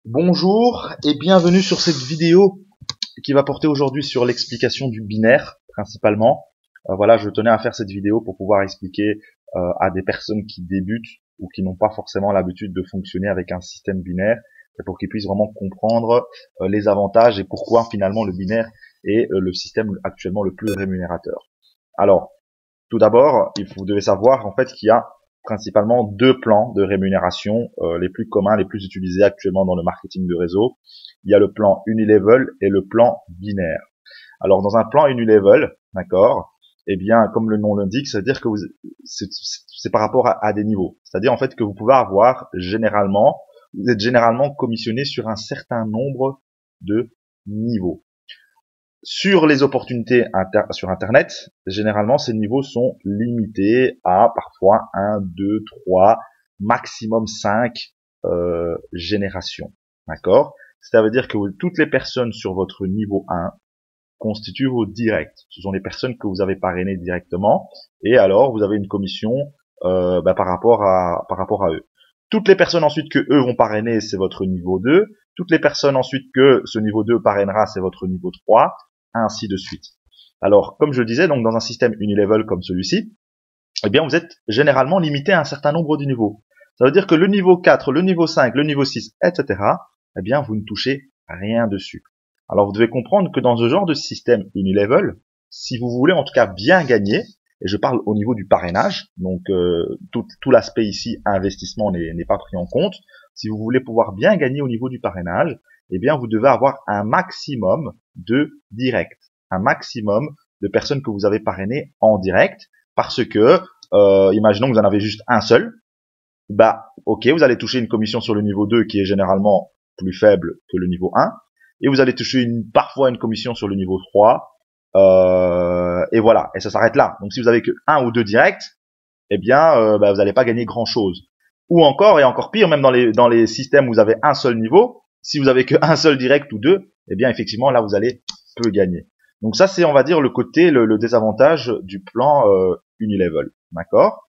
Bonjour et bienvenue sur cette vidéo qui va porter aujourd'hui sur l'explication du binaire principalement. Voilà, je tenais à faire cette vidéo pour pouvoir expliquer à des personnes qui débutent ou qui n'ont pas forcément l'habitude de fonctionner avec un système binaire et pour qu'ils puissent vraiment comprendre les avantages et pourquoi finalement le binaire est le système actuellement le plus rémunérateur. Alors, tout d'abord, vous devez savoir en fait qu'il y a principalement deux plans de rémunération les plus communs, les plus utilisés actuellement dans le marketing de réseau. Il y a le plan unilevel et le plan binaire. Alors dans un plan unilevel, d'accord, eh bien comme le nom l'indique, c'est-à-dire que c'est par rapport à des niveaux. C'est-à-dire en fait que vous pouvez avoir vous êtes généralement commissionné sur un certain nombre de niveaux. Sur les opportunités sur Internet, généralement, ces niveaux sont limités à parfois 1, 2, 3, maximum 5 générations. D'accord? Ça veut dire que toutes les personnes sur votre niveau 1 constituent vos directs. Ce sont les personnes que vous avez parrainées directement et alors vous avez une commission par rapport à eux. Toutes les personnes ensuite que eux vont parrainer, c'est votre niveau 2. Toutes les personnes ensuite que ce niveau 2 parrainera, c'est votre niveau 3. Ainsi de suite. Alors, comme je le disais, donc dans un système unilevel comme celui-ci, eh bien, vous êtes généralement limité à un certain nombre de niveaux. Ça veut dire que le niveau 4, le niveau 5, le niveau 6, etc., eh bien, vous ne touchez rien dessus. Alors, vous devez comprendre que dans ce genre de système unilevel, si vous voulez en tout cas bien gagner, et je parle au niveau du parrainage, donc tout l'aspect ici investissement n'est pas pris en compte, si vous voulez pouvoir bien gagner au niveau du parrainage, eh bien, vous devez avoir un maximum de direct, un maximum de personnes que vous avez parrainées en direct, parce que, imaginons que vous en avez juste un seul, bah, ok, vous allez toucher une commission sur le niveau 2 qui est généralement plus faible que le niveau 1, et vous allez toucher parfois une commission sur le niveau 3, et voilà, et ça s'arrête là. Donc si vous avez que un ou deux directs, eh bien, vous n'allez pas gagner grand chose. Ou encore, et encore pire, même dans les systèmes où vous avez un seul niveau, si vous avez qu'un seul direct ou deux, eh bien effectivement là vous allez peu gagner. Donc ça c'est on va dire le côté, le désavantage du plan unilevel, d'accord.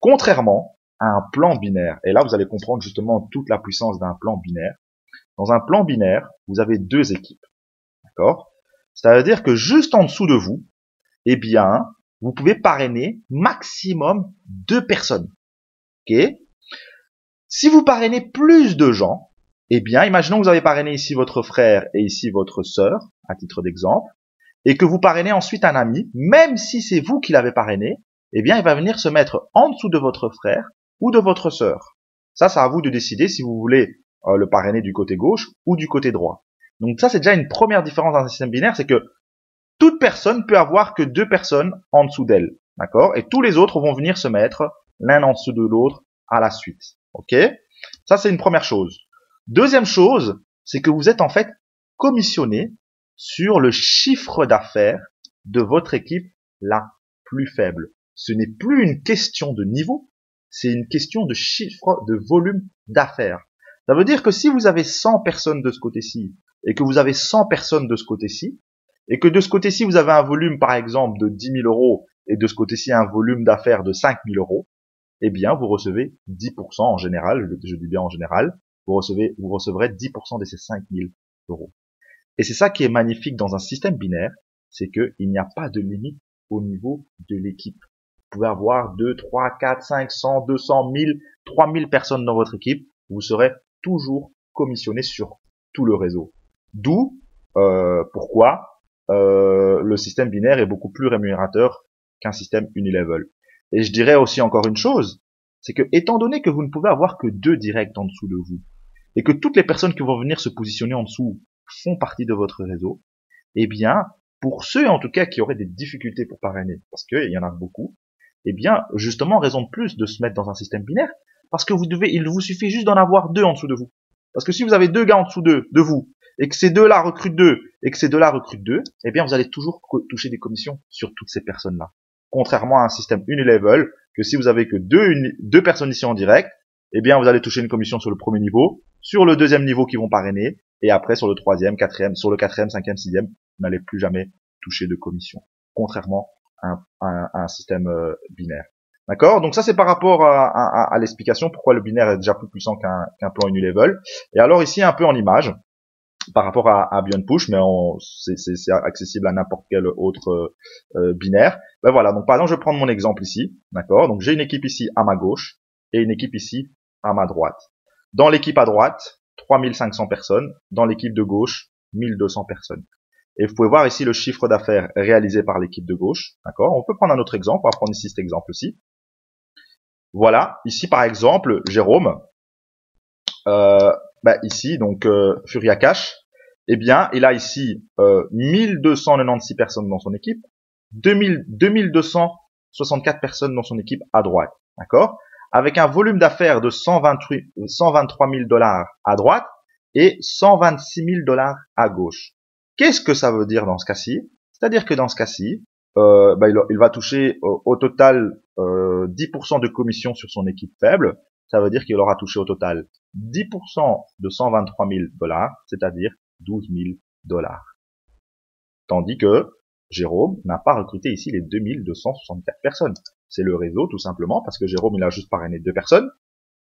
Contrairement à un plan binaire, et là vous allez comprendre justement toute la puissance d'un plan binaire. Dans un plan binaire, vous avez deux équipes, d'accord. Ça veut dire que juste en dessous de vous, eh bien vous pouvez parrainer maximum 2 personnes, ok. Si vous parrainez plus de gens, eh bien, imaginons que vous avez parrainé ici votre frère et ici votre sœur, à titre d'exemple, et que vous parrainez ensuite un ami, même si c'est vous qui l'avez parrainé, eh bien, il va venir se mettre en dessous de votre frère ou de votre sœur. Ça, c'est à vous de décider si vous voulez le parrainer du côté gauche ou du côté droit. Donc ça, c'est déjà une première différence dans un système binaire, c'est que toute personne peut avoir que 2 personnes en dessous d'elle, d'accord? Et tous les autres vont venir se mettre l'un en dessous de l'autre à la suite. Ok, ça c'est une première chose. Deuxième chose, c'est que vous êtes en fait commissionné sur le chiffre d'affaires de votre équipe la plus faible. Ce n'est plus une question de niveau, c'est une question de chiffre, de volume d'affaires. Ça veut dire que si vous avez 100 personnes de ce côté-ci et que vous avez 100 personnes de ce côté-ci, et que de ce côté-ci vous avez un volume par exemple de 10 000 euros et de ce côté-ci un volume d'affaires de 5 000 euros, eh bien, vous recevez 10% en général, je dis bien en général, vous recevrez 10% de ces 5 000 euros. Et c'est ça qui est magnifique dans un système binaire, c'est qu'il n'y a pas de limite au niveau de l'équipe. Vous pouvez avoir 2, 3, 4, 500, 200, 1000, 3000 personnes dans votre équipe, vous serez toujours commissionné sur tout le réseau. D'où, pourquoi le système binaire est beaucoup plus rémunérateur qu'un système unilevel. Et je dirais aussi encore une chose, c'est que étant donné que vous ne pouvez avoir que 2 directs en dessous de vous, et que toutes les personnes qui vont venir se positionner en dessous font partie de votre réseau, eh bien, pour ceux en tout cas qui auraient des difficultés pour parrainer, parce qu'il y en a beaucoup, eh bien, justement, raison de plus de se mettre dans un système binaire, parce que il vous suffit juste d'en avoir 2 en dessous de vous. Parce que si vous avez 2 gars en dessous de vous, et que ces 2-là recrutent 2, et que ces 2-là recrutent 2, eh bien, vous allez toujours toucher des commissions sur toutes ces personnes-là. Contrairement à un système unilevel, que si vous avez que 2 personnes ici en direct, eh bien, vous allez toucher une commission sur le premier niveau, sur le deuxième niveau qui vont parrainer, et après sur le troisième, quatrième, sur le quatrième, cinquième, sixième, vous n'allez plus jamais toucher de commission. Contrairement à un système binaire. D'accord? Donc ça c'est par rapport à l'explication pourquoi le binaire est déjà plus puissant qu'un plan unilevel. Et alors ici un peu en image par rapport à Beyond Push, mais c'est accessible à n'importe quel autre binaire. Ben voilà, donc par exemple je vais prendre mon exemple ici, d'accord? Donc j'ai une équipe ici à ma gauche et une équipe ici à ma droite. Dans l'équipe à droite, 3500 personnes, dans l'équipe de gauche, 1200 personnes. Et vous pouvez voir ici le chiffre d'affaires réalisé par l'équipe de gauche, d'accord? On peut prendre un autre exemple, on va prendre ici cet exemple-ci. Voilà, ici par exemple, Jérôme, ici, donc Furia Cash, eh bien, il a ici 1296 personnes dans son équipe, 2264 personnes dans son équipe à droite, d'accord? Avec un volume d'affaires de 123 000 dollars à droite et 126 000 dollars à gauche. Qu'est-ce que ça veut dire dans ce cas-ci? C'est-à-dire que dans ce cas-ci, il va toucher au total 10% de commission sur son équipe faible. Ça veut dire qu'il aura touché au total 10% de 123 000 dollars, c'est-à-dire 12 000 dollars. Tandis que Jérôme n'a pas recruté ici les 2264 personnes. C'est le réseau tout simplement parce que Jérôme il a juste parrainé 2 personnes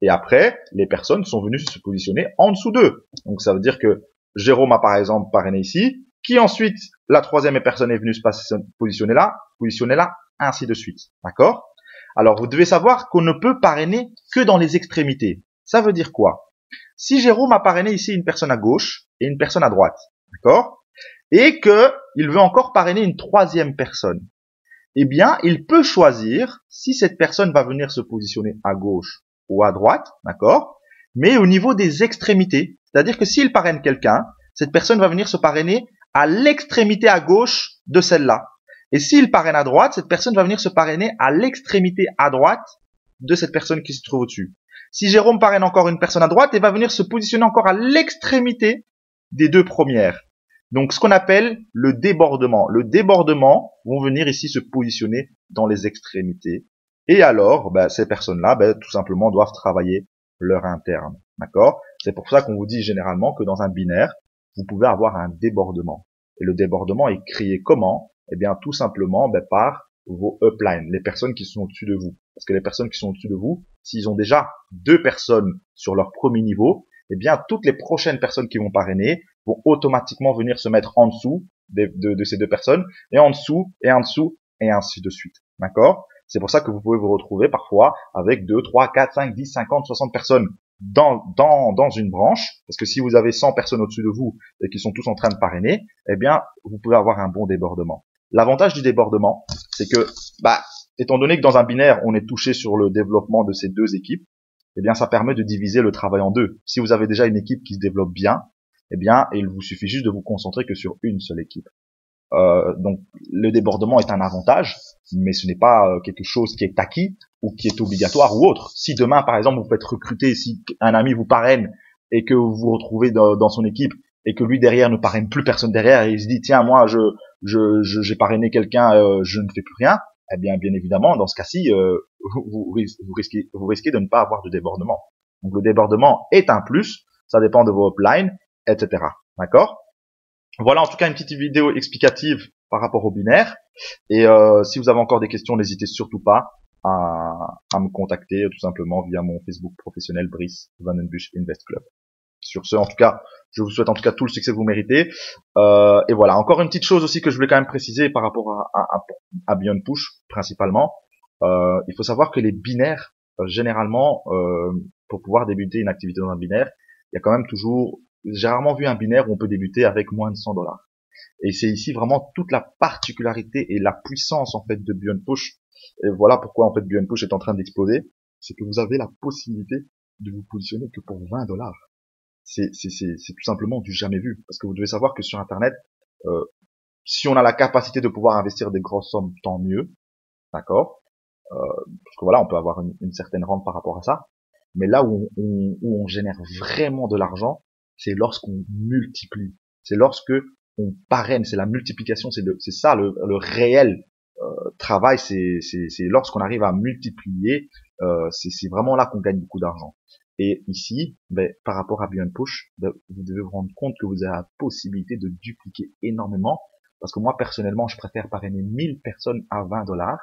et après les personnes sont venues se positionner en dessous d'eux. Donc ça veut dire que Jérôme a par exemple parrainé ici, qui ensuite la troisième personne est venue se positionner là, ainsi de suite. D'accord? Alors vous devez savoir qu'on ne peut parrainer que dans les extrémités. Ça veut dire quoi? Si Jérôme a parrainé ici une personne à gauche et une personne à droite, d'accord? Et que il veut encore parrainer une troisième personne, eh bien, il peut choisir si cette personne va venir se positionner à gauche ou à droite, d'accord? Mais au niveau des extrémités, c'est-à-dire que s'il parraine quelqu'un, cette personne va venir se parrainer à l'extrémité à gauche de celle-là. Et s'il parraine à droite, cette personne va venir se parrainer à l'extrémité à droite de cette personne qui se trouve au-dessus. Si Jérôme parraine encore une personne à droite, elle va venir se positionner encore à l'extrémité des deux premières. Donc, ce qu'on appelle le débordement. Le débordement vont venir ici se positionner dans les extrémités. Et alors, ces personnes-là, tout simplement, doivent travailler leur interne. D'accord? C'est pour ça qu'on vous dit généralement que dans un binaire, vous pouvez avoir un débordement. Et le débordement est créé comment? Eh bien, tout simplement par vos uplines, les personnes qui sont au-dessus de vous. Parce que les personnes qui sont au-dessus de vous, s'ils ont déjà 2 personnes sur leur premier niveau, eh bien, toutes les prochaines personnes qui vont parrainer vont automatiquement venir se mettre en dessous de ces 2 personnes, et en dessous, et en dessous, et ainsi de suite. D'accord? C'est pour ça que vous pouvez vous retrouver parfois avec 2, 3, 4, 5, 10, 50, 60 personnes dans une branche, parce que si vous avez 100 personnes au-dessus de vous et qui sont tous en train de parrainer, eh bien, vous pouvez avoir un bon débordement. L'avantage du débordement, c'est que, étant donné que dans un binaire, on est touché sur le développement de ces 2 équipes, eh bien, ça permet de diviser le travail en 2. Si vous avez déjà une équipe qui se développe bien, eh bien, il vous suffit juste de vous concentrer que sur une seule équipe. Donc, le débordement est un avantage, mais ce n'est pas quelque chose qui est acquis ou qui est obligatoire ou autre. Si demain, par exemple, vous faites recruter, si un ami vous parraine et que vous vous retrouvez dans son équipe et que lui derrière ne parraine plus personne derrière et il se dit tiens moi j'ai parrainé quelqu'un, je ne fais plus rien, eh bien évidemment dans ce cas-ci vous risquez de ne pas avoir de débordement. Donc le débordement est un plus, ça dépend de vos uplines, etc. D'accord? Voilà en tout cas une petite vidéo explicative par rapport au binaire. Et si vous avez encore des questions, n'hésitez surtout pas à me contacter tout simplement via mon Facebook professionnel Brice Van den Busch Invest Club. Sur ce, en tout cas, je vous souhaite en tout cas tout le succès que vous méritez. Et voilà, encore une petite chose aussi que je voulais quand même préciser par rapport à Beyond Push principalement. Il faut savoir que les binaires, généralement, pour pouvoir débuter une activité dans un binaire, il y a quand même toujours, j'ai rarement vu un binaire où on peut débuter avec moins de 100 dollars. Et c'est ici vraiment toute la particularité et la puissance en fait de Beyond Push. Et voilà pourquoi en fait Beyond Push est en train d'exploser. C'est que vous avez la possibilité de vous positionner que pour 20 dollars. C'est tout simplement du jamais vu. Parce que vous devez savoir que sur Internet, si on a la capacité de pouvoir investir des grosses sommes, tant mieux. D'accord? Parce que voilà, on peut avoir une certaine rente par rapport à ça. Mais là où on génère vraiment de l'argent, c'est lorsqu'on multiplie. C'est lorsque on parraine, c'est la multiplication, c'est ça le réel travail, c'est lorsqu'on arrive à multiplier, c'est vraiment là qu'on gagne beaucoup d'argent. Et ici, par rapport à Beyond Push, vous devez vous rendre compte que vous avez la possibilité de dupliquer énormément, parce que moi personnellement, je préfère parrainer 1000 personnes à 20 dollars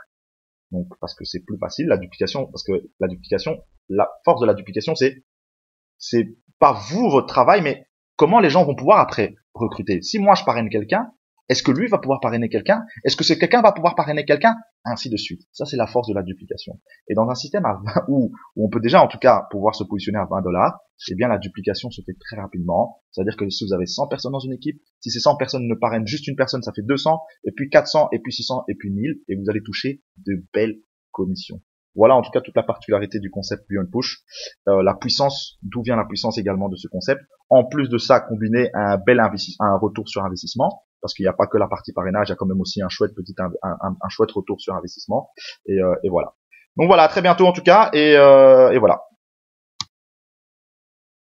Donc parce que c'est plus facile la duplication, parce que la duplication, la force de la duplication, c'est pas vous votre travail, mais comment les gens vont pouvoir après recruter. Si moi je parraine quelqu'un, est-ce que lui va pouvoir parrainer quelqu'un? Est-ce que ce quelqu'un va pouvoir parrainer quelqu'un? Ainsi de suite. Ça, c'est la force de la duplication. Et dans un système à 20, où on peut déjà, en tout cas, pouvoir se positionner à 20 $, eh bien, la duplication se fait très rapidement. C'est-à-dire que si vous avez 100 personnes dans une équipe, si ces 100 personnes ne parrainent juste une personne, ça fait 200, et puis 400, et puis 600, et puis 1000, et vous allez toucher de belles commissions. Voilà, en tout cas, toute la particularité du concept Beyond Push. La puissance, d'où vient la puissance également de ce concept. En plus de ça, combiné à un bel investissement, un retour sur investissement, parce qu'il n'y a pas que la partie parrainage, il y a quand même aussi un chouette un chouette retour sur investissement. Et voilà. Donc voilà, à très bientôt en tout cas, et voilà.